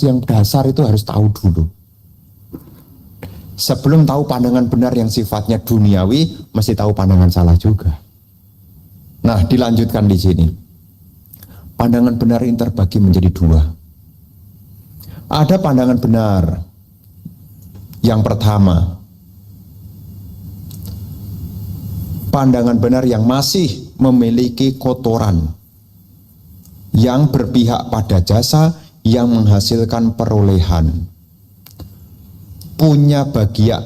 yang dasar itu harus tahu dulu. Sebelum tahu pandangan benar yang sifatnya duniawi, mesti tahu pandangan salah juga. Nah, dilanjutkan di sini. Pandangan benar ini terbagi menjadi dua. Ada pandangan benar. Yang pertama, pandangan benar yang masih memiliki kotoran, yang berpihak pada jasa, yang menghasilkan perolehan, punya bagia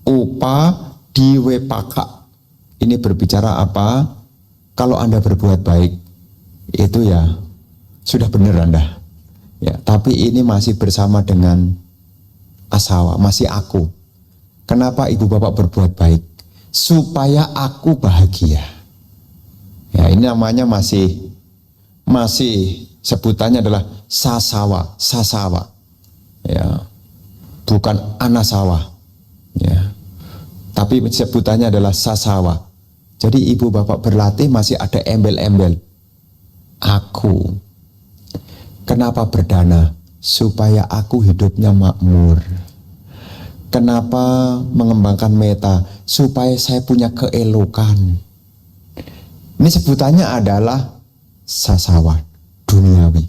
upah diwepaka. Ini berbicara apa? Kalau Anda berbuat baik, itu ya sudah benar Anda. Ya, tapi ini masih bersama dengan asawa, masih aku. Kenapa ibu bapak berbuat baik? Supaya aku bahagia. Ya, ini namanya masih sebutannya adalah sasawa. Ya. Bukan anasawa. Ya. Tapi sebutannya adalah sasawa. Jadi ibu bapak berlatih masih ada embel-embel. Aku. Kenapa berdana? Supaya aku hidupnya makmur. Kenapa mengembangkan meta? Supaya saya punya keelokan. Ini sebutannya adalah sasawa, duniawi.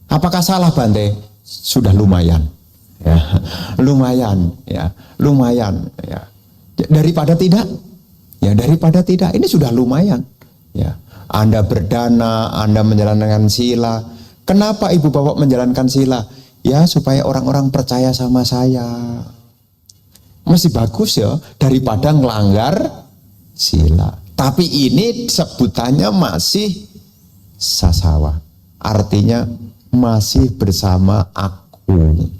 Apakah salah Bante? Sudah lumayan. Ya, lumayan. Daripada tidak, ini sudah lumayan. Ya, Anda berdana, Anda menjalankan sila. Kenapa ibu bapak menjalankan sila? Ya, supaya orang-orang percaya sama saya. Masih bagus ya, daripada ngelanggar sila. Tapi ini sebutannya masih sasawa. Artinya masih bersama aku.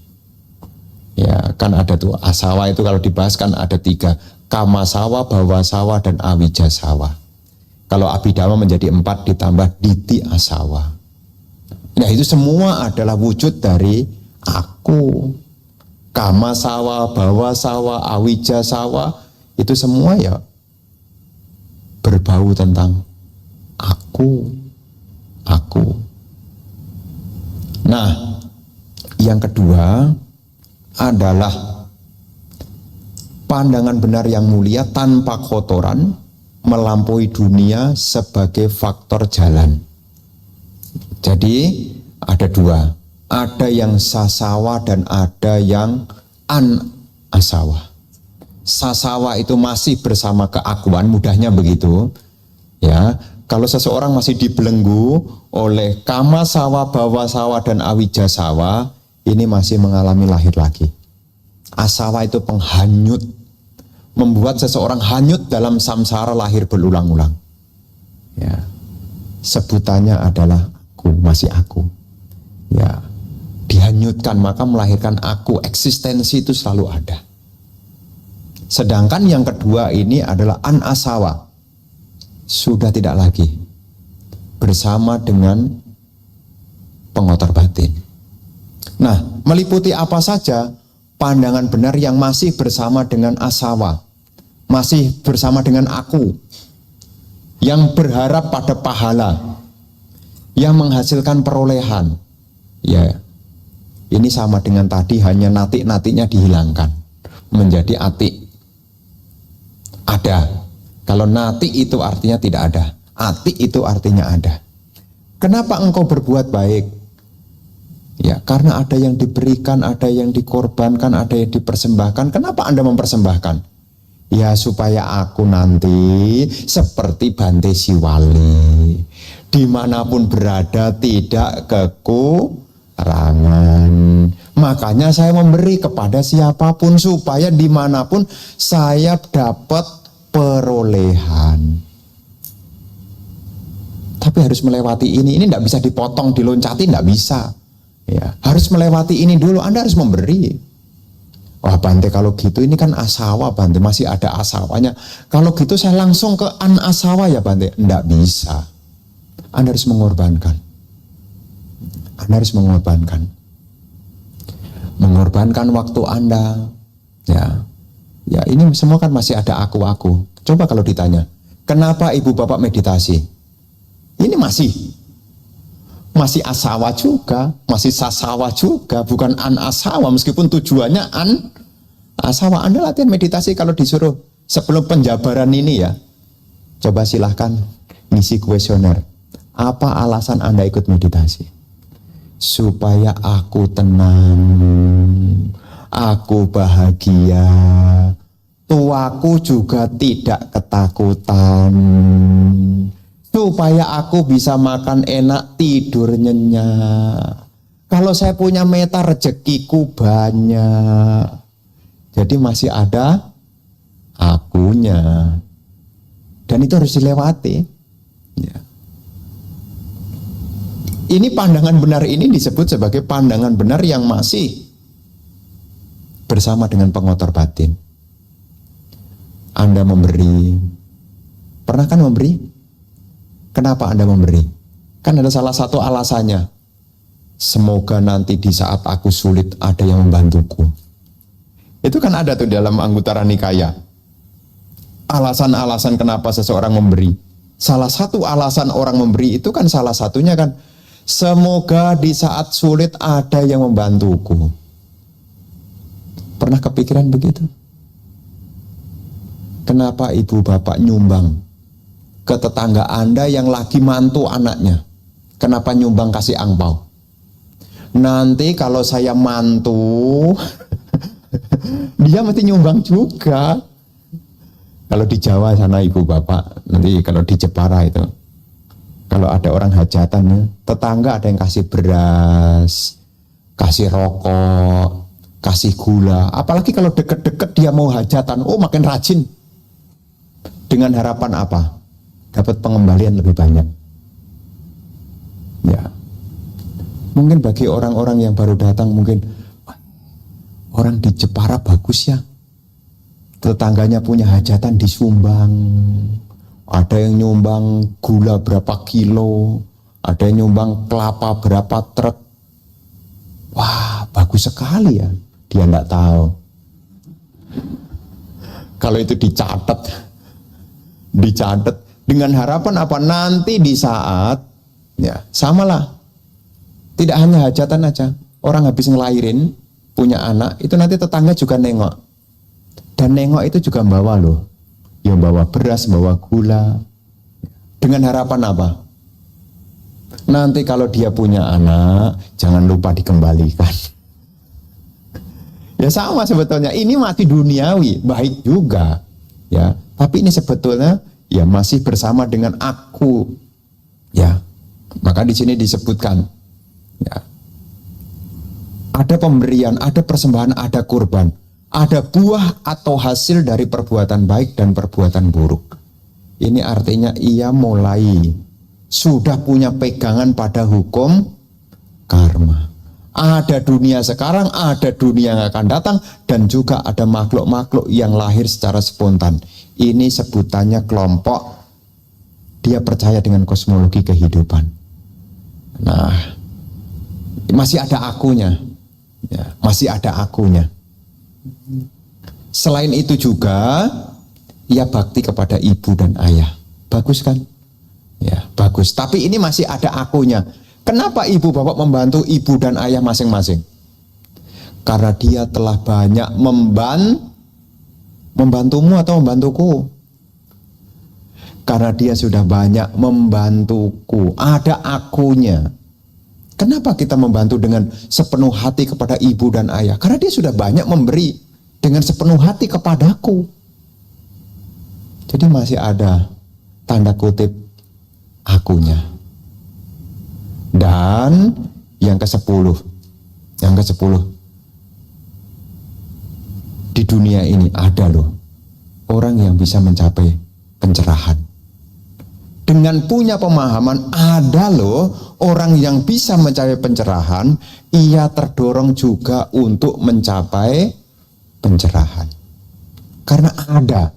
Ya, kan ada tuh asawa itu kalau dibahas kan ada 3. Kamasawa, bawasawa, dan awijasawa. Kalau abhidhamma menjadi 4 ditambah diti asawa. Nah, itu semua adalah wujud dari aku. Kamasawa, bawasawa, awijasawa, itu semua ya berbau tentang aku. Nah, yang kedua adalah pandangan benar yang mulia tanpa kotoran, melampaui dunia sebagai faktor jalan. Jadi ada 2, ada yang sasawa dan ada yang anasawa. Sasawa itu masih bersama keakuan, mudahnya begitu. Ya, kalau seseorang masih dibelenggu oleh kamasawa, bawasawa, dan awijasawa, ini masih mengalami lahir lagi. Asawa itu penghanyut, membuat seseorang hanyut dalam samsara lahir berulang-ulang. Ya, sebutannya adalah aku, masih aku. Ya, dihanyutkan maka melahirkan aku, eksistensi itu selalu ada. Sedangkan yang kedua ini adalah anasawa, sudah tidak lagi bersama dengan pengotor batin. Nah, meliputi apa saja? Pandangan benar yang masih bersama dengan asawa, masih bersama dengan aku, yang berharap pada pahala, yang menghasilkan perolehan. Ya, ini sama dengan tadi, hanya natik-natiknya dihilangkan menjadi atik. Ada. Kalau natik itu artinya tidak ada, atik itu artinya ada. Kenapa engkau berbuat baik? Ya, karena ada yang diberikan, ada yang dikorbankan, ada yang dipersembahkan. Kenapa Anda mempersembahkan? Ya, supaya aku nanti seperti Bante Siwali, dimanapun berada tidak kekurangan. Makanya saya memberi kepada siapapun supaya dimanapun saya dapat perolehan. Tapi harus melewati ini tidak bisa dipotong, diloncati, tidak bisa. Ya, harus melewati ini dulu. Anda harus memberi. Wah Bante, kalau gitu ini kan asawa Bante, masih ada asawanya. Kalau gitu saya langsung ke anasawa ya Bante. Tidak bisa. Anda harus mengorbankan. Anda harus mengorbankan. Mengorbankan waktu Anda. Ya, ini semua kan masih ada aku. Coba kalau ditanya, kenapa ibu bapak meditasi? Ini masih masih asawa juga, masih sasawa juga, bukan an asawa, meskipun tujuannya an asawa. Anda latihan meditasi kalau disuruh sebelum penjabaran ini ya, coba silahkan ngisi kuesioner. Apa alasan Anda ikut meditasi? Supaya aku tenang, aku bahagia, tuaku juga tidak ketakutan, supaya aku bisa makan enak, tidur nyenyak. Kalau saya punya meta, rezekiku banyak. Jadi masih ada akunya. Dan itu harus dilewati. Ya. Ini pandangan benar ini disebut sebagai pandangan benar yang masih bersama dengan pengotor batin. Anda memberi. Pernah kan memberi? Kenapa Anda memberi? Kan ada salah satu alasannya. Semoga nanti di saat aku sulit ada yang membantuku. Itu kan ada tuh dalam Anguttara Nikaya. Alasan-alasan kenapa seseorang memberi. Salah satu alasan orang memberi itu kan salah satunya kan, semoga di saat sulit ada yang membantuku. Pernah kepikiran begitu? Kenapa ibu bapak nyumbang ke tetangga Anda yang lagi mantu anaknya? Kenapa nyumbang kasih angpau? Nanti kalau saya mantu, dia mesti nyumbang juga. Kalau di Jawa sana ibu bapak, nanti kalau di Jepara itu, kalau ada orang hajatan, tetangga ada yang kasih beras, kasih rokok, kasih gula. Apalagi kalau deket-deket dia mau hajatan, oh makin rajin. Dengan harapan apa? Dapat pengembalian lebih banyak. Ya, mungkin bagi orang-orang yang baru datang, mungkin orang di Jepara bagus ya. Tetangganya punya hajatan disumbang. Ada yang nyumbang gula berapa kilo, ada yang nyumbang kelapa berapa truk. Wah, bagus sekali ya. Dia enggak tahu. Kalau itu dicatat dengan harapan apa? Nanti di saat ya, samalah. Tidak hanya hajatan aja. Orang habis ngelahirin punya anak, itu nanti tetangga juga nengok. Dan nengok itu juga bawa loh. Yang bawa beras, bawa gula. Dengan harapan apa? Nanti kalau dia punya anak, jangan lupa dikembalikan. Ya sama sebetulnya. Ini masih duniawi, baik juga. Ya, tapi ini sebetulnya ya masih bersama dengan aku. Ya, maka di sini disebutkan. Ya, ada pemberian, ada persembahan, ada kurban. Ada buah atau hasil dari perbuatan baik dan perbuatan buruk. Ini artinya ia mulai sudah punya pegangan pada hukum karma. Ada dunia sekarang, ada dunia yang akan datang, dan juga ada makhluk-makhluk yang lahir secara spontan. Ini sebutannya kelompok, dia percaya dengan kosmologi kehidupan. Nah, masih ada akunya. Ya, masih ada akunya. Selain itu juga ia bakti kepada ibu dan ayah. Bagus kan? Ya, bagus. Tapi ini masih ada akunya. Kenapa ibu bapak membantu ibu dan ayah masing-masing? Karena dia telah banyak membantumu atau membantuku. Karena dia sudah banyak membantuku. Ada akunya. Kenapa kita membantu dengan sepenuh hati kepada ibu dan ayah? Karena dia sudah banyak memberi dengan sepenuh hati kepadaku. Jadi masih ada tanda kutip akunya. Dan yang ke-10, di dunia ini ada loh orang yang bisa mencapai pencerahan. Dengan punya pemahaman, ada loh orang yang bisa mencapai pencerahan, ia terdorong juga untuk mencapai pencerahan. Karena ada.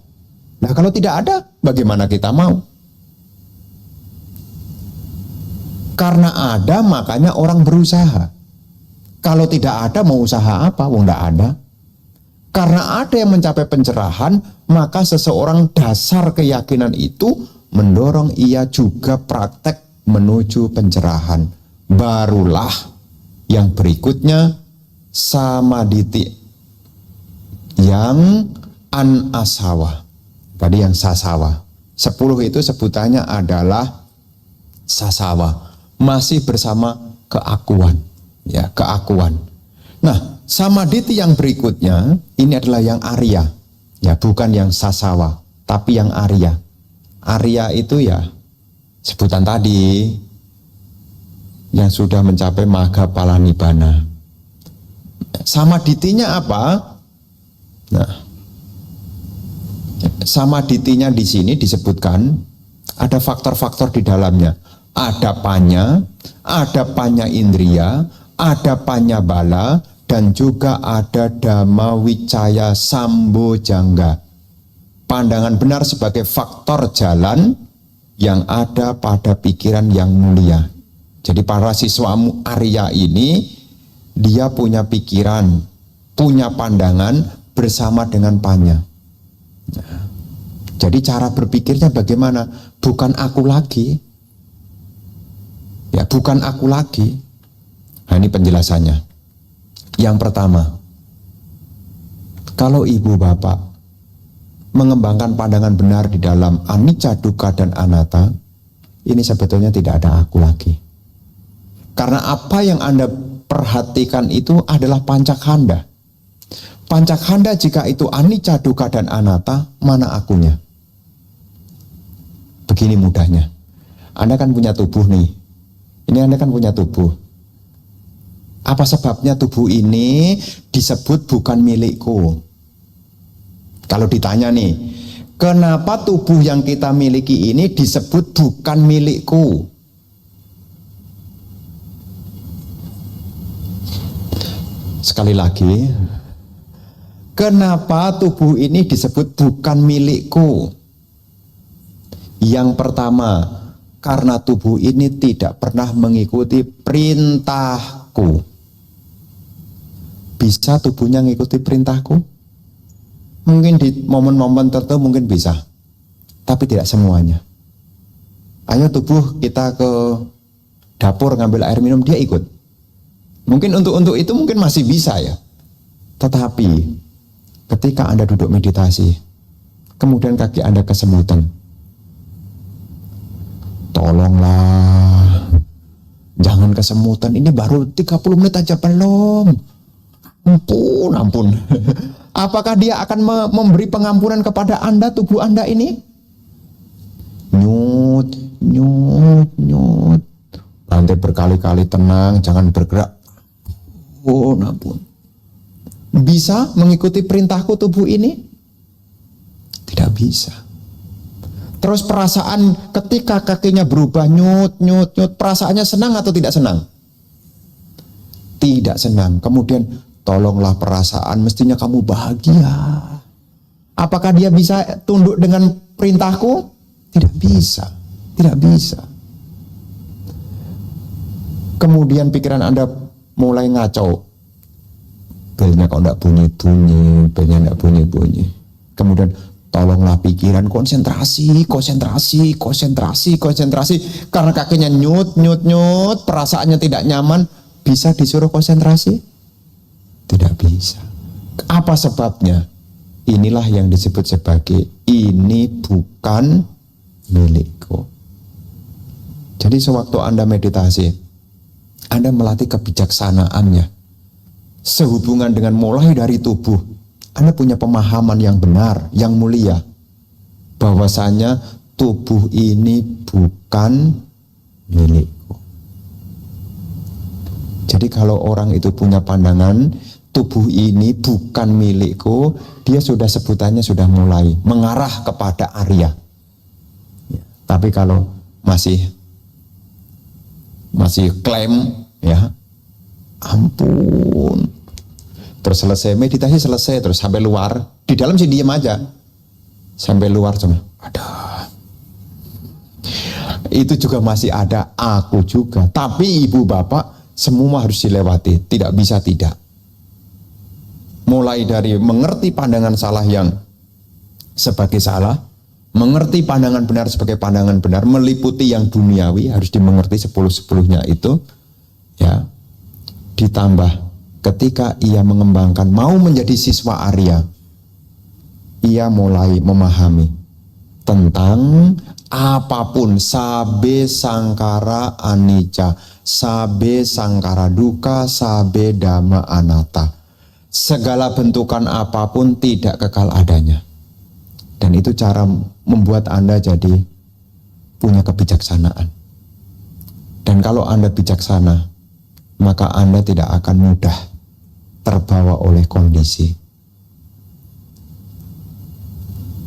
Nah, kalau tidak ada, bagaimana kita mau? Karena ada, makanya orang berusaha. Kalau tidak ada, mau usaha apa? Wong tidak ada. Karena ada yang mencapai pencerahan, maka seseorang dasar keyakinan itu mendorong ia juga praktek menuju pencerahan. barulah yang berikutnya samaditi yang an-asawa. Tadi yang sasawa. 10 itu sebutannya adalah sasawa. Masih bersama keakuan. Ya, keakuan. Nah, samaditi yang berikutnya ini adalah yang Arya. Ya, bukan yang sasawa, tapi yang Arya. Arya itu ya sebutan tadi yang sudah mencapai magga palanibbana. Samaditinya apa? Nah, samaditinya di sini disebutkan ada faktor-faktor di dalamnya. Ada panya indriya, ada panya bala, dan juga ada dhamma wicaya sambojangga. Pandangan benar sebagai faktor jalan yang ada pada pikiran yang mulia. Jadi para siswa Arya ini dia punya pikiran, punya pandangan bersama dengan panya. Nah, jadi cara berpikirnya bagaimana? Bukan aku lagi. Ya, bukan aku lagi. Nah, ini penjelasannya. Yang pertama, kalau ibu bapak mengembangkan pandangan benar di dalam anicca, dukkha, dan anatta, ini sebetulnya tidak ada aku lagi. Karena apa yang Anda perhatikan itu adalah pancakhanda. Pancakhanda jika itu anicca, dukkha, dan anatta, mana akunya? Begini mudahnya. Anda kan punya tubuh nih. Ini Anda kan punya tubuh. Apa sebabnya tubuh ini disebut bukan milikku? Kalau ditanya nih, kenapa tubuh yang kita miliki ini disebut bukan milikku? Sekali lagi, kenapa tubuh ini disebut bukan milikku? Yang pertama, karena tubuh ini tidak pernah mengikuti perintahku. Bisa tubuhnya mengikuti perintahku? Mungkin di momen-momen tertentu mungkin bisa, tapi tidak semuanya. Ayo tubuh kita ke dapur ngambil air minum, dia ikut. Mungkin untuk itu mungkin masih bisa ya. Tetapi ketika Anda duduk meditasi, kemudian kaki Anda kesemutan, tolonglah, jangan kesemutan, ini baru 30 menit aja belum. Ampun. Apakah dia akan memberi pengampunan kepada Anda, tubuh Anda ini? Nyut. Lantai berkali-kali tenang, jangan bergerak. Ampun. Bisa mengikuti perintahku tubuh ini? Tidak bisa. Terus perasaan ketika kakinya berubah nyut, perasaannya senang atau tidak senang? Tidak senang. Kemudian tolonglah perasaan, mestinya kamu bahagia. Apakah dia bisa tunduk dengan perintahku? Tidak bisa. Tidak bisa. Kemudian pikiran Anda mulai ngacau. Belnya kok enggak bunyi-bunyi, Kemudian tolonglah pikiran konsentrasi. Karena kakinya nyut, perasaannya tidak nyaman, bisa disuruh konsentrasi? Tidak bisa. Apa sebabnya? Inilah yang disebut sebagai ini bukan milikku. Jadi sewaktu Anda meditasi, Anda melatih kebijaksanaannya. Sehubungan dengan mulai dari tubuh, Anda punya pemahaman yang benar, yang mulia, bahwasanya tubuh ini bukan milikku. Jadi kalau orang itu punya pandangan tubuh ini bukan milikku, dia sudah sebutannya sudah mulai mengarah kepada Arya. Tapi kalau masih klaim, ya ampun, terus selesai meditasi, terus sampai luar, di dalam sih diam aja, sampai luar cuma ada, itu juga masih ada aku juga. Tapi ibu bapak, semua harus dilewati, tidak bisa tidak. Mulai dari mengerti pandangan salah yang sebagai salah, mengerti pandangan benar sebagai pandangan benar, meliputi yang duniawi, harus dimengerti 10-10-nya itu. Ya. Ditambah ketika ia mengembangkan mau menjadi siswa Arya, ia mulai memahami tentang apapun sabe sangkara anicca, sabe sangkara duka, sabe dhamma anatta. Segala bentukan apapun tidak kekal adanya. Dan itu cara membuat Anda jadi punya kebijaksanaan. Dan kalau Anda bijaksana, maka Anda tidak akan mudah terbawa oleh kondisi.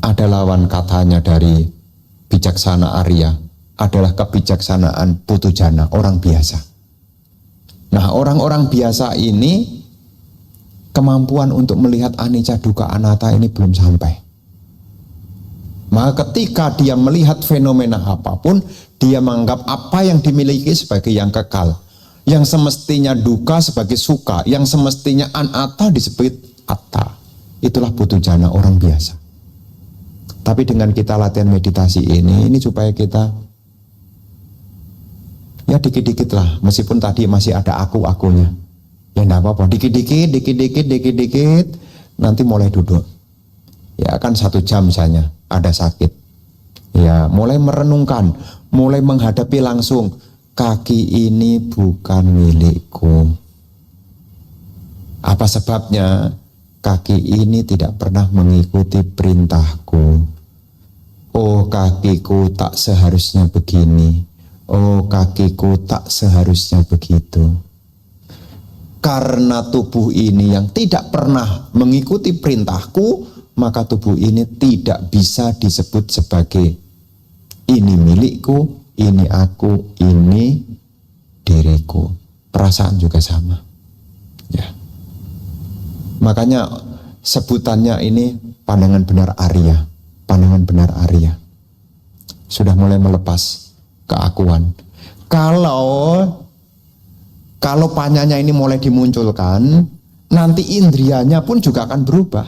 Ada lawan katanya dari bijaksana Arya adalah kebijaksanaan putujana, orang biasa. Nah, orang-orang biasa ini kemampuan untuk melihat anicca dukkha anatta ini belum sampai. Maka ketika dia melihat fenomena apapun, dia menganggap apa yang dimiliki sebagai yang kekal, yang semestinya duka sebagai suka, yang semestinya anatta disebut atta. Itulah putujana, orang biasa. Tapi dengan kita latihan meditasi ini supaya kita ya dikit-dikit lah, meskipun tadi masih ada aku-akunya. Ya enggak apa-apa, dikit-dikit, nanti mulai duduk. Ya kan 1 jam misalnya, ada sakit. Ya mulai merenungkan, mulai menghadapi langsung, kaki ini bukan milikku. Apa sebabnya? Kaki ini tidak pernah mengikuti perintahku. Oh kakiku tak seharusnya begini. Oh kakiku tak seharusnya begitu. Karena tubuh ini yang tidak pernah mengikuti perintahku, maka tubuh ini tidak bisa disebut sebagai ini milikku, ini aku, ini diriku. Perasaan juga sama. Ya. Makanya sebutannya ini pandangan benar Arya. Pandangan benar Arya. Sudah mulai melepas keakuan. Kalau panyanya ini mulai dimunculkan, nanti indrianya pun juga akan berubah.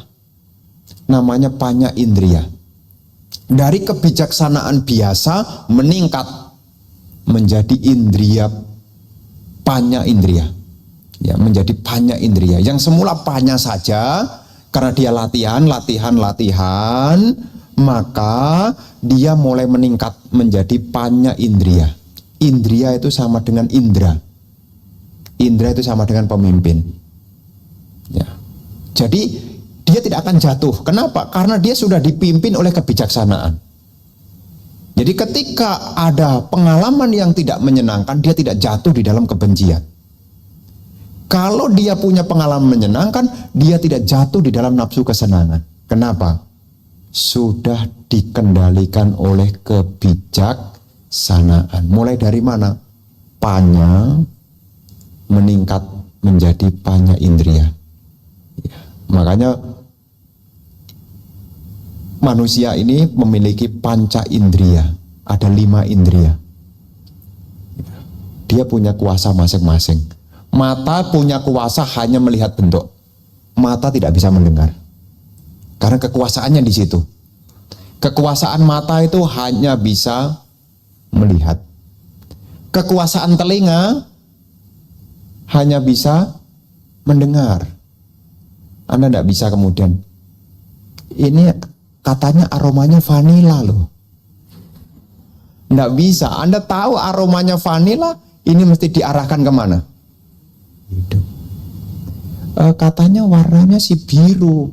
Namanya panya indria. Dari kebijaksanaan biasa meningkat menjadi indria, panya indria. Ya, menjadi panya indria. Yang semula panya saja, karena dia latihan, maka dia mulai meningkat menjadi panya indria. Indria itu sama dengan indra. Indra itu sama dengan pemimpin. Ya. Jadi dia tidak akan jatuh. Kenapa? Karena dia sudah dipimpin oleh kebijaksanaan. Jadi ketika ada pengalaman yang tidak menyenangkan, dia tidak jatuh di dalam kebencian. Kalau dia punya pengalaman menyenangkan, dia tidak jatuh di dalam nafsu kesenangan. Kenapa? Sudah dikendalikan oleh kebijaksanaan. Mulai dari mana? Panya meningkat menjadi panya indria. Ya, makanya manusia ini memiliki panca indria. Ada 5 indria. Dia punya kuasa masing-masing. Mata punya kuasa hanya melihat bentuk. Mata tidak bisa mendengar. Karena kekuasaannya di situ. Kekuasaan mata itu hanya bisa melihat. Kekuasaan telinga hanya bisa mendengar. Anda tidak bisa kemudian, ini katanya aromanya vanila loh. Tidak bisa. Anda tahu aromanya vanila, ini mesti diarahkan kemana? Hidup. Katanya warnanya si biru.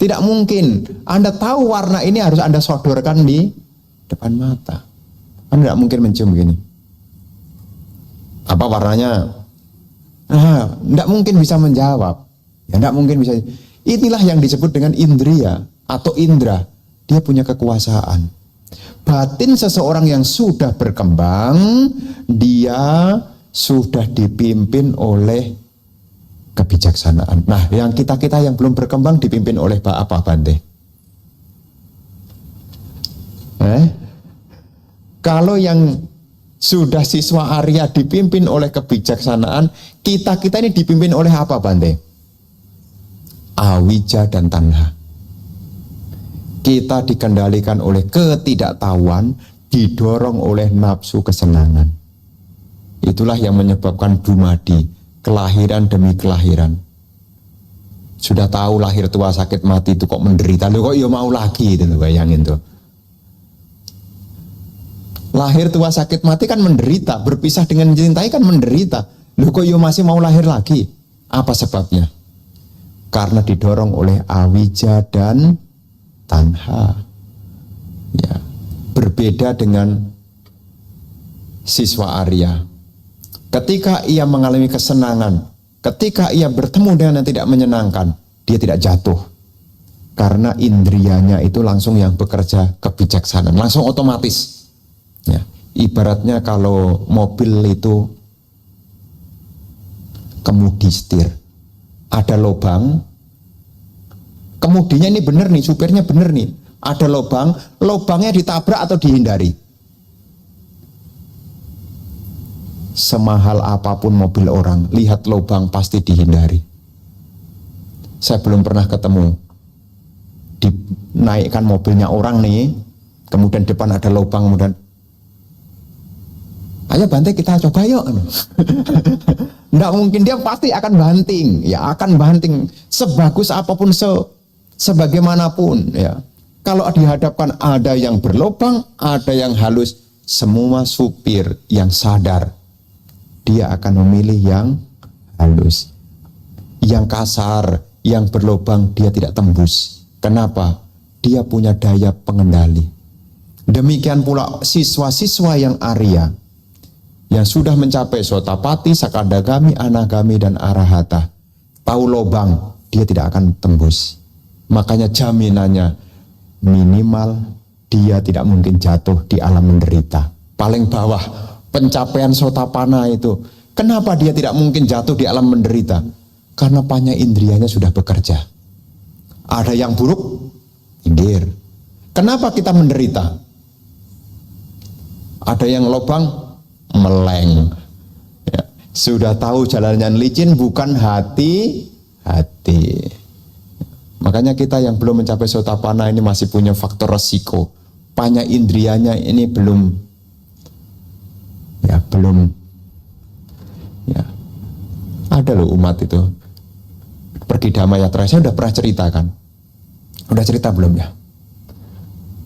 Tidak mungkin. Anda tahu warna ini harus Anda sodorkan di depan mata. Anda tidak mungkin mencium begini. Apa warnanya? Tidak mungkin bisa menjawab. Ya, tidak mungkin bisa. Inilah yang disebut dengan indria atau indra. Dia punya kekuasaan. Batin seseorang yang sudah berkembang, dia sudah dipimpin oleh kebijaksanaan. Nah, yang kita yang belum berkembang dipimpin oleh apa, Bante? Kalau yang sudah siswa Arya dipimpin oleh kebijaksanaan, kita ini dipimpin oleh apa, Bante? Awija dan tanha. Kita dikendalikan oleh ketidaktahuan, didorong oleh nafsu kesenangan. Itulah yang menyebabkan dumadi, kelahiran demi kelahiran. Sudah tahu lahir tua sakit mati itu kok menderita, loh kok ya mau lagi itu, bayangin tuh. Lahir tua sakit mati kan menderita, berpisah dengan mencintai kan menderita. Loh kok ya masih mau lahir lagi? Apa sebabnya? Karena didorong oleh awija dan tanha. Ya, berbeda dengan siswa Arya. Ketika ia mengalami kesenangan, ketika ia bertemu dengan yang tidak menyenangkan, dia tidak jatuh. Karena indrianya itu langsung yang bekerja kebijaksanaan, langsung otomatis. Ya, ibaratnya kalau mobil itu kemudi setir, ada lubang, kemudinya ini benar nih, supirnya benar nih, ada lubang, lubangnya ditabrak atau dihindari. Semahal apapun mobil orang, lihat lubang pasti dihindari. Saya belum pernah ketemu dinaikkan mobilnya orang nih, kemudian depan ada lubang, kemudian ayo banting kita coba yuk. Nggak mungkin, dia pasti akan banting, ya akan banting sebagus apapun, sebagaimanapun ya. Kalau dihadapkan ada yang berlubang, ada yang halus, semua supir yang sadar dia akan memilih yang halus. Yang kasar, yang berlubang dia tidak tembus. Kenapa? Dia punya daya pengendali. Demikian pula siswa-siswa yang Arya, yang sudah mencapai Sotapati, Sakadagami, Anagami, dan Arahata, tahu lubang, dia tidak akan tembus. Makanya jaminannya minimal dia tidak mungkin jatuh di alam menderita. Paling bawah pencapaian Sotapana itu, kenapa dia tidak mungkin jatuh di alam menderita? Karena panca indrianya sudah bekerja. Ada yang buruk, indir. Kenapa kita menderita? Ada yang lubang, meleng. Ya, sudah tahu jalannya licin, bukan hati. Makanya kita yang belum mencapai Sotapana ini masih punya faktor resiko. Panca indrianya ini belum ada loh umat itu pergi Damayatra. Saya udah pernah ceritakan. Udah cerita belum ya?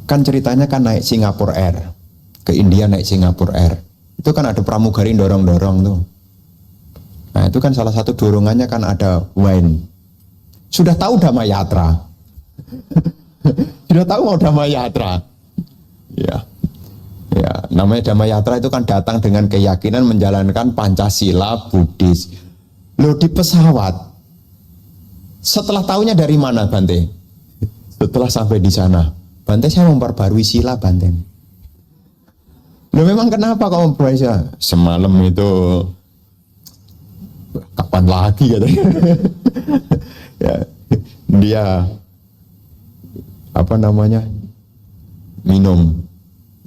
Kan ceritanya kan naik Singapore Air ke India, naik Singapore Air. Itu kan ada pramugari dorong-dorong tuh. Nah itu kan salah satu dorongannya kan ada wine. Sudah tahu Damayatra. Sudah tahu mau Damayatra. Ya, namanya Damayatra itu kan datang dengan keyakinan menjalankan Pancasila Buddhis. Loh di pesawat, setelah tahunya dari mana Bante? Setelah sampai di sana, Bante saya memperbarui sila Bante. Loh memang kenapa kau memperbarui sila? Semalam itu kapan lagi katanya? Ya, dia minum.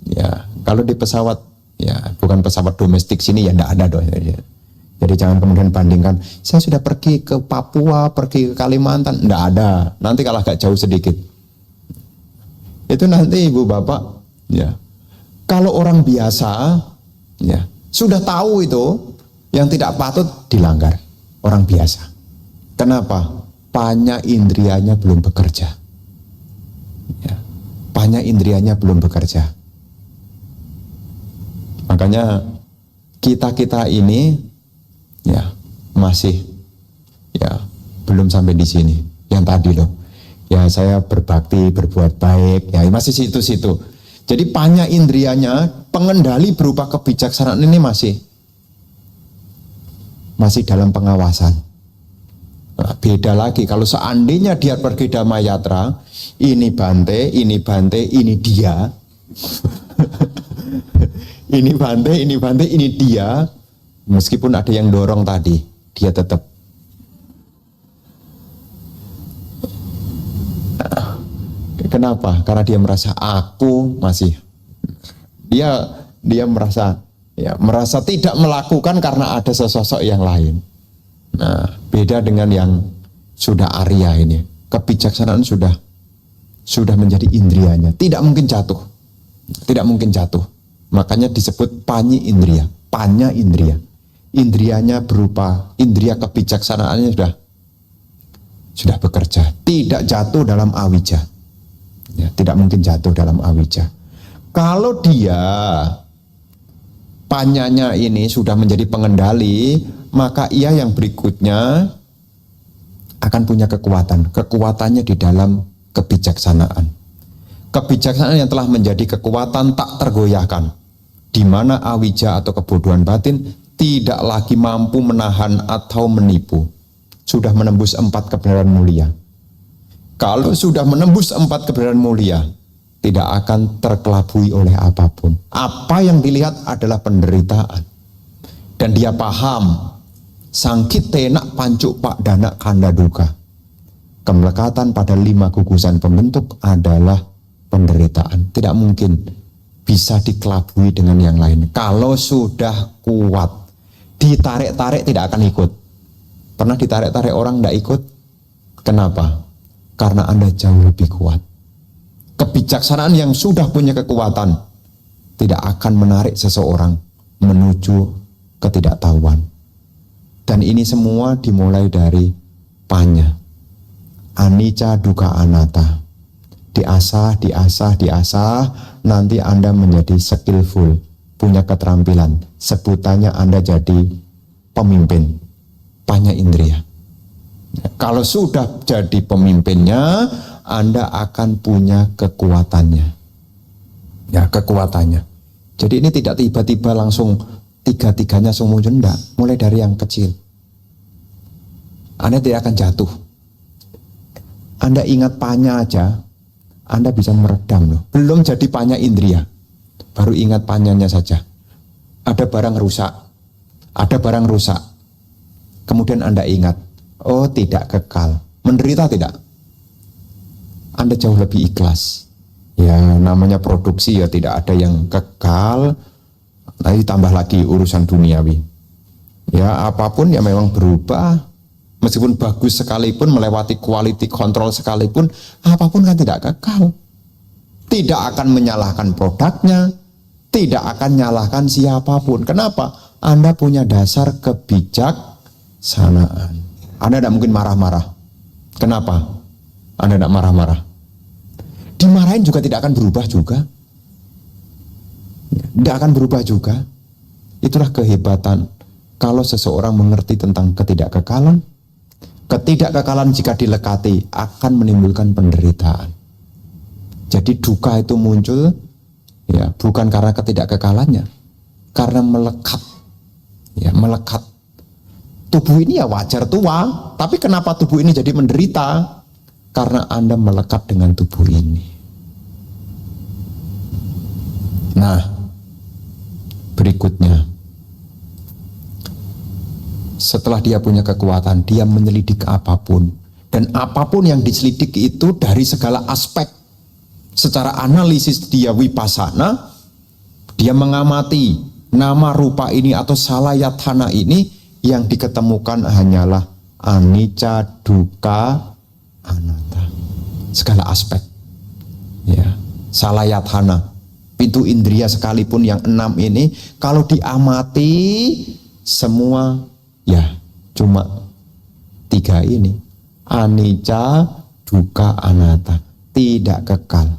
Ya, kalau di pesawat, ya bukan pesawat domestik sini ya enggak ada doh. Jadi jangan kemudian bandingkan, saya sudah pergi ke Papua, pergi ke Kalimantan, enggak ada. Nanti kalau agak jauh sedikit. Itu nanti ibu bapak, ya. Kalau orang biasa, ya sudah tahu itu yang tidak patut dilanggar. Orang biasa. Kenapa? Panca indrianya belum bekerja. Ya. Panca indrianya belum bekerja. Makanya kita ini ya masih ya belum sampai di sini. Yang tadi loh, ya saya berbakti, berbuat baik, ya masih situ-situ. Jadi panca indrianya, pengendali berupa kebijaksanaan ini masih dalam pengawasan. Nah, beda lagi kalau seandainya dia pergi Damayatra, ini Bante, ini dia. Ini Bante, ini dia. Meskipun ada yang dorong tadi, dia tetap. Kenapa? Karena dia merasa aku masih. Dia merasa tidak melakukan karena ada sosok yang lain. Nah, beda dengan yang sudah Arya ini. Kebijaksanaan sudah menjadi indrianya. Tidak mungkin jatuh. Makanya disebut panci indria. Panya indria. Indrianya berupa indria kebijaksanaannya sudah bekerja, tidak jatuh dalam awija. Ya, tidak mungkin jatuh dalam awija. Kalau dia panyanya ini sudah menjadi pengendali, maka ia yang berikutnya akan punya kekuatan. Kekuatannya di dalam kebijaksanaan. Kebijaksanaan yang telah menjadi kekuatan tak tergoyahkan, di mana awija atau kebodohan batin tidak lagi mampu menahan atau menipu. Sudah menembus 4 kebenaran mulia. Kalau sudah menembus 4 kebenaran mulia, tidak akan terkelabui oleh apapun. Apa yang dilihat adalah penderitaan. Dan dia paham, sangkit tenak pancuk pak danak kanda duka. Kemelekatan pada 5 gugusan pembentuk adalah penderitaan. Tidak mungkin bisa dikelabui dengan yang lain. Kalau sudah kuat, ditarik-tarik tidak akan ikut. Pernah ditarik-tarik orang tidak ikut? Kenapa? Karena Anda jauh lebih kuat. Kebijaksanaan yang sudah punya kekuatan tidak akan menarik seseorang menuju ketidaktahuan. Dan ini semua dimulai dari panya. Anicca dukkha anatta. Diasah, nanti Anda menjadi skillful, punya keterampilan. Sebutannya Anda jadi pemimpin, panya indria. Kalau sudah jadi pemimpinnya, Anda akan punya kekuatannya. Ya, kekuatannya. Jadi ini tidak tiba-tiba langsung tiga-tiganya langsung muncul, enggak. Mulai dari yang kecil. Anda tidak akan jatuh. Anda ingat panya aja, Anda bisa meredam loh. Belum jadi panya indria, baru ingat panyanya saja. Ada barang rusak. Kemudian Anda ingat, oh tidak kekal. Menderita tidak? Anda jauh lebih ikhlas. Ya namanya produksi ya tidak ada yang kekal. Nanti tambah lagi urusan duniawi. Ya apapun ya memang berubah. Meskipun bagus sekalipun, melewati quality control sekalipun, apapun kan tidak kekal. Tidak akan menyalahkan produknya, tidak akan menyalahkan siapapun. Kenapa? Anda punya dasar kebijaksanaan. Anda tidak mungkin marah-marah. Kenapa? Anda tidak marah-marah. Dimarahin juga tidak akan berubah juga. Tidak akan berubah juga. Itulah kehebatan kalau seseorang mengerti tentang ketidakkekalan. Ketidakkekalan jika dilekati akan menimbulkan penderitaan. Jadi duka itu muncul ya bukan karena ketidakkekalannya, karena melekat. Ya, melekat. Tubuh ini ya wajar tua, tapi kenapa tubuh ini jadi menderita? Karena Anda melekat dengan tubuh ini. Nah, berikutnya, setelah dia punya kekuatan, dia menyelidik apapun. Dan apapun yang diselidiki itu dari segala aspek. Secara analisis dia vipassana, dia mengamati nama rupa ini atau salayatana ini, yang diketemukan hanyalah anicca, dukkha, anatta. Segala aspek. Ya, salayatana. Pintu indria sekalipun yang 6 ini, kalau diamati semua ya cuma 3 ini. Anicca, dukkha, anatta. Tidak kekal.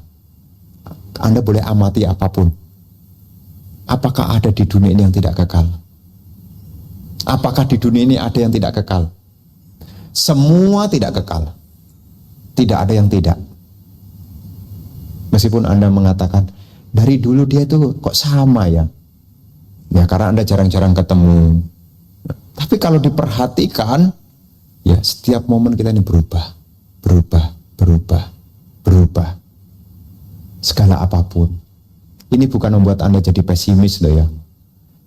Anda boleh amati apapun. Apakah ada di dunia ini yang tidak kekal? Apakah di dunia ini ada yang tidak kekal? Semua tidak kekal. Tidak ada yang tidak. Meskipun Anda mengatakan, dari dulu dia itu kok sama ya? Ya karena Anda jarang-jarang ketemu. Tapi kalau diperhatikan, ya setiap momen kita ini berubah. Segala apapun. Ini bukan membuat Anda jadi pesimis loh ya.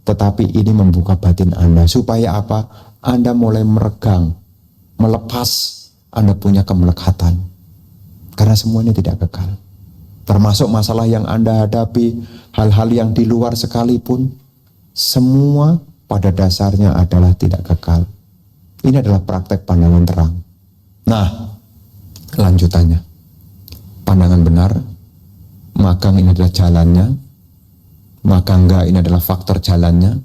Tetapi ini membuka batin Anda. Supaya apa? Anda mulai meregang, melepas Anda punya kemelekatan. Karena semuanya tidak kekal. Termasuk masalah yang Anda hadapi, hal-hal yang di luar sekalipun, semua pada dasarnya adalah tidak kekal. Ini adalah praktek pandangan terang. Nah, lanjutannya. Pandangan benar, magang ini adalah jalannya, magangga ini adalah faktor jalannya,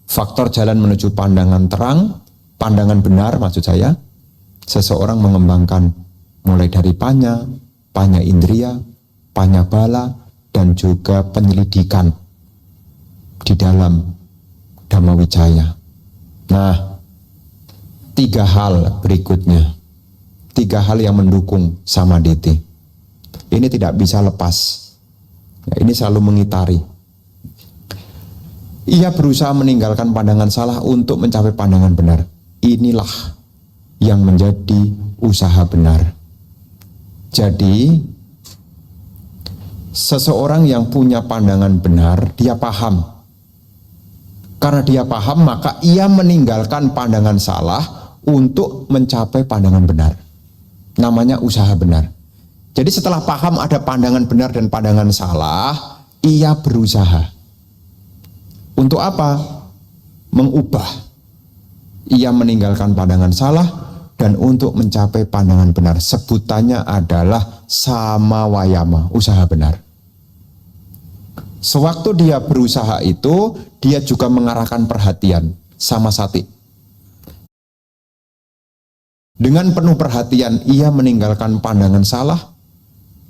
Faktor jalan menuju pandangan terang, pandangan benar maksud saya, seseorang mengembangkan mulai dari panya indria, panya bala, dan juga penyelidikan di dalam Dhamma Wijaya. Nah, 3 hal berikutnya, 3 hal yang mendukung samaditi. Ini tidak bisa lepas. Ya, ini selalu mengitari. Ia berusaha meninggalkan pandangan salah untuk mencapai pandangan benar. Inilah yang menjadi usaha benar. Jadi, seseorang yang punya pandangan benar, dia paham. Karena dia paham, maka ia meninggalkan pandangan salah untuk mencapai pandangan benar. Namanya usaha benar. Jadi setelah paham ada pandangan benar dan pandangan salah, ia berusaha. Untuk apa? Mengubah. Ia meninggalkan pandangan salah dan untuk mencapai pandangan benar. Sebutannya adalah samawayama, usaha benar. Sewaktu dia berusaha itu, dia juga mengarahkan perhatian, samasati. Dengan penuh perhatian, ia meninggalkan pandangan salah.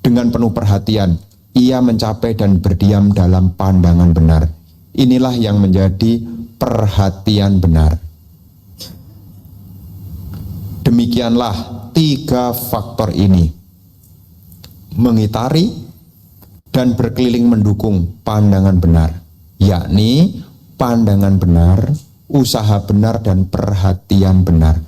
Dengan penuh perhatian, ia mencapai dan berdiam dalam pandangan benar. Inilah yang menjadi perhatian benar. Demikianlah 3 faktor ini mengitari dan berkeliling mendukung pandangan benar, yakni pandangan benar, usaha benar, dan perhatian benar.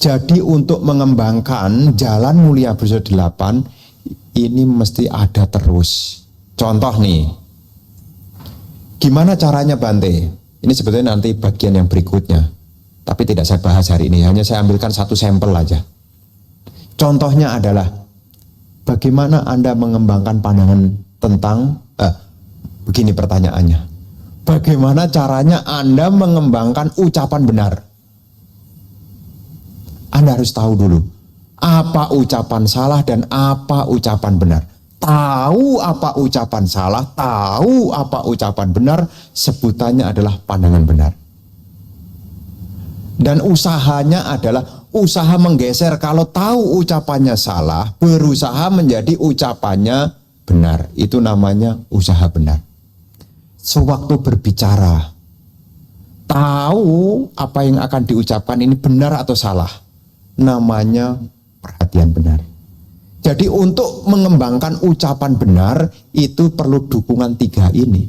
Jadi untuk mengembangkan jalan mulia Buddha 8 ini mesti ada terus. Contoh nih, gimana caranya Bante? Ini sebetulnya nanti bagian yang berikutnya, tapi tidak saya bahas hari ini, hanya saya ambilkan satu sampel aja. Contohnya adalah bagaimana Anda mengembangkan pandangan tentang begini pertanyaannya, bagaimana caranya Anda mengembangkan ucapan benar? Anda harus tahu dulu apa ucapan salah dan apa ucapan benar. Tahu apa ucapan salah, tahu apa ucapan benar, sebutannya adalah pandangan benar. Dan usahanya adalah usaha menggeser. Kalau tahu ucapannya salah, berusaha menjadi ucapannya benar. Itu namanya usaha benar. Sewaktu berbicara, tahu apa yang akan diucapkan ini benar atau salah, namanya perhatian benar. Jadi untuk mengembangkan ucapan benar itu perlu dukungan 3 ini.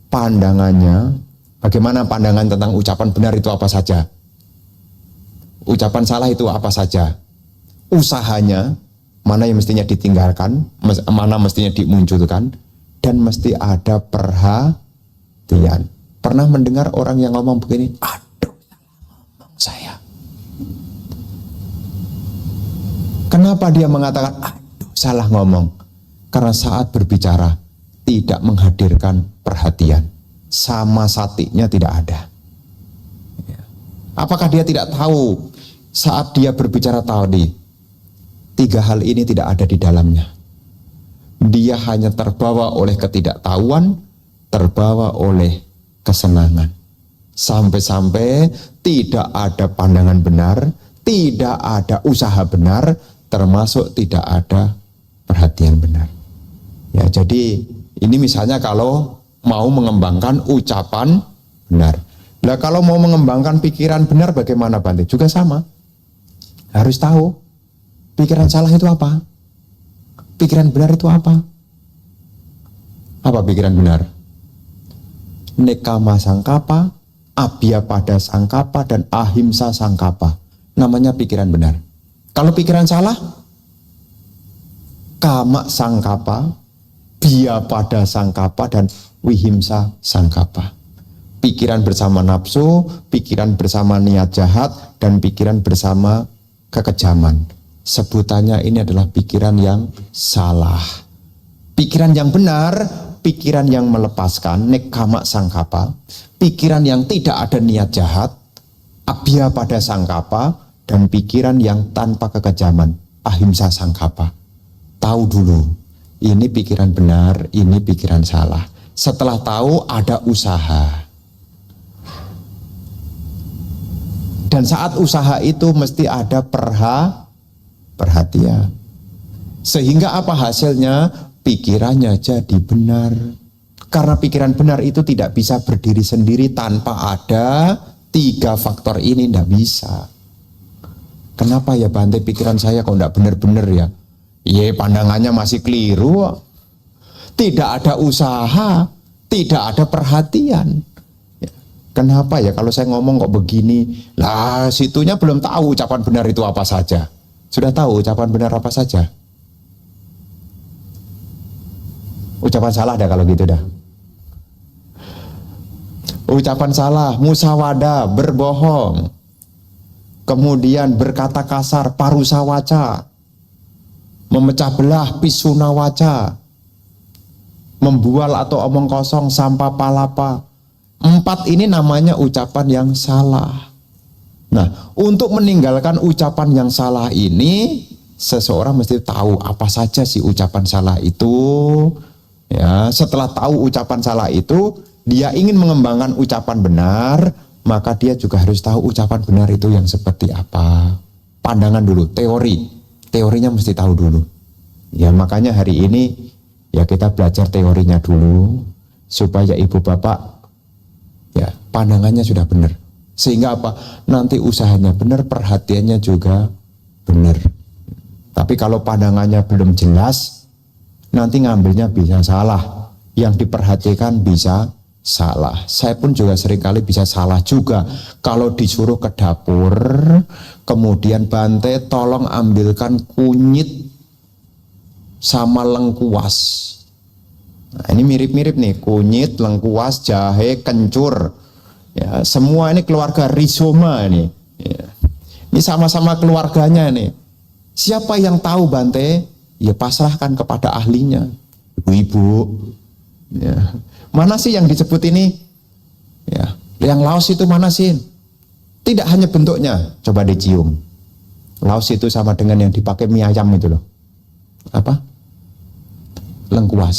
Pandangannya, bagaimana pandangan tentang ucapan benar itu apa saja? Ucapan salah itu apa saja? Usahanya, mana yang mestinya ditinggalkan, mana mestinya dimunculkan, dan mesti ada perhatian. Pernah mendengar orang yang ngomong begini, aduh ngomong saya. Kenapa dia mengatakan aduh salah ngomong? Karena saat berbicara tidak menghadirkan perhatian, sama satinya tidak ada. Apakah dia tidak tahu saat dia berbicara tadi 3 hal ini tidak ada di dalamnya? Dia hanya terbawa oleh ketidaktahuan, terbawa oleh kesenangan, sampai-sampai tidak ada pandangan benar, tidak ada usaha benar, termasuk tidak ada perhatian benar. Ya, jadi ini misalnya kalau mau mengembangkan ucapan benar. Nah, kalau mau mengembangkan pikiran benar bagaimana Bante? Juga sama. Harus tahu pikiran salah itu apa? Pikiran benar itu apa? Apa pikiran benar? Nekama sangkapa, abhyapada sangkapa, dan ahimsa sangkapa. Namanya pikiran benar. Kalau pikiran salah, kama sangkapa, bhyapada sangkapa, dan wihimsa sangkapa. Pikiran bersama nafsu, pikiran bersama niat jahat, dan pikiran bersama kekejaman. Sebutannya ini adalah pikiran yang salah. Pikiran yang benar, pikiran yang melepaskan, nekama sangkapa. Pikiran yang tidak ada niat jahat, abhyapada sangkapa. Dan pikiran yang tanpa kekejaman, ahimsa sangkapa. Tahu dulu, ini pikiran benar, ini pikiran salah. Setelah tahu ada usaha. Dan saat usaha itu mesti ada perhatian. Sehingga apa hasilnya? Pikirannya jadi benar. Karena pikiran benar itu tidak bisa berdiri sendiri tanpa ada 3 faktor ini, tidak bisa. Kenapa ya Bante pikiran saya kok tidak benar-benar ya? Iya, pandangannya masih keliru. Tidak ada usaha, tidak ada perhatian. Kenapa ya kalau saya ngomong kok begini? Lah situnya belum tahu ucapan benar itu apa saja. Sudah tahu ucapan benar apa saja? Ucapan salah dah kalau gitu dah. Ucapan salah, musyawadah, berbohong, kemudian berkata kasar, parusa waca, memecah belah, pisuna waca, membual atau omong kosong, sampah palapa. 4 ini namanya ucapan yang salah. Nah, untuk meninggalkan ucapan yang salah ini, seseorang mesti tahu apa saja sih ucapan salah itu. Ya, setelah tahu ucapan salah itu, dia ingin mengembangkan ucapan benar, maka dia juga harus tahu ucapan benar itu yang seperti apa. Pandangan dulu, teorinya mesti tahu dulu. Ya, makanya hari ini ya kita belajar teorinya dulu supaya ibu bapak ya pandangannya sudah benar. Sehingga apa? Nanti usahanya benar, perhatiannya juga benar. Tapi kalau pandangannya belum jelas, nanti ngambilnya bisa salah. Yang diperhatikan bisa salah. Saya pun juga seringkali bisa salah juga. Kalau disuruh ke dapur, kemudian Bante tolong ambilkan kunyit sama lengkuas. Nah, ini mirip-mirip nih, kunyit, lengkuas, jahe, kencur. Ya, semua ini keluarga rhizoma ini. Ya. Ini sama-sama keluarganya nih. Siapa yang tahu Bante? Ya pasrahkan kepada ahlinya. Ibu-ibu. Ya. Mana sih yang disebut ini? Ya, yang laos itu mana sih? Tidak hanya bentuknya, coba dicium. Laos itu sama dengan yang dipakai mie ayam itu loh. Apa? Lengkuas.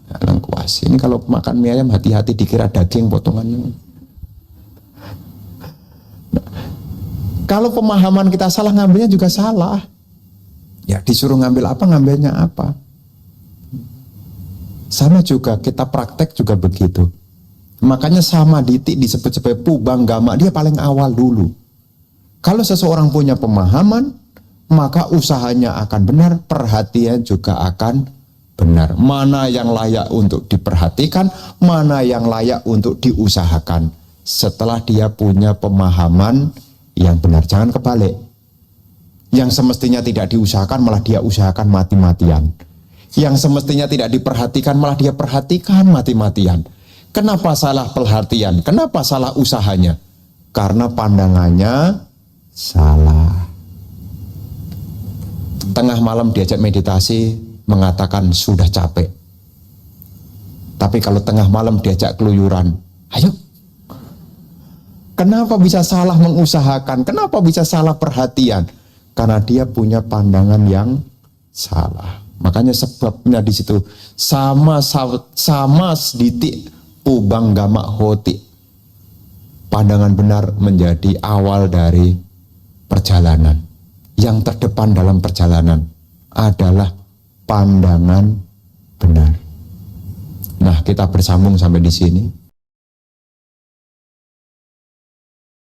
Ya, lengkuas. Ini kalau makan mie ayam hati-hati dikira daging potongannya. Nah, kalau pemahaman kita salah, ngambilnya juga salah. Ya disuruh ngambil apa, ngambilnya apa. Sama juga kita praktek juga begitu. Makanya samaditi disebut sebagai pubanggama, dia paling awal dulu. Kalau seseorang punya pemahaman, maka usahanya akan benar, perhatian juga akan benar. Mana yang layak untuk diperhatikan, mana yang layak untuk diusahakan. Setelah dia punya pemahaman yang benar, jangan kebalik. Yang semestinya tidak diusahakan, malah dia usahakan mati-matian. Yang semestinya tidak diperhatikan, malah dia perhatikan mati-matian. Kenapa salah perhatian? Kenapa salah usahanya? Karena pandangannya salah. Tengah malam diajak meditasi, mengatakan sudah capek. Tapi kalau tengah malam diajak keluyuran, ayo. Kenapa bisa salah mengusahakan? Kenapa bisa salah perhatian? Karena dia punya pandangan yang salah. Makanya sebabnya di situ sama sedikit pubanggama hoti. Pandangan benar menjadi awal dari perjalanan. Yang terdepan dalam perjalanan adalah pandangan benar. Nah, kita bersambung sampai di sini.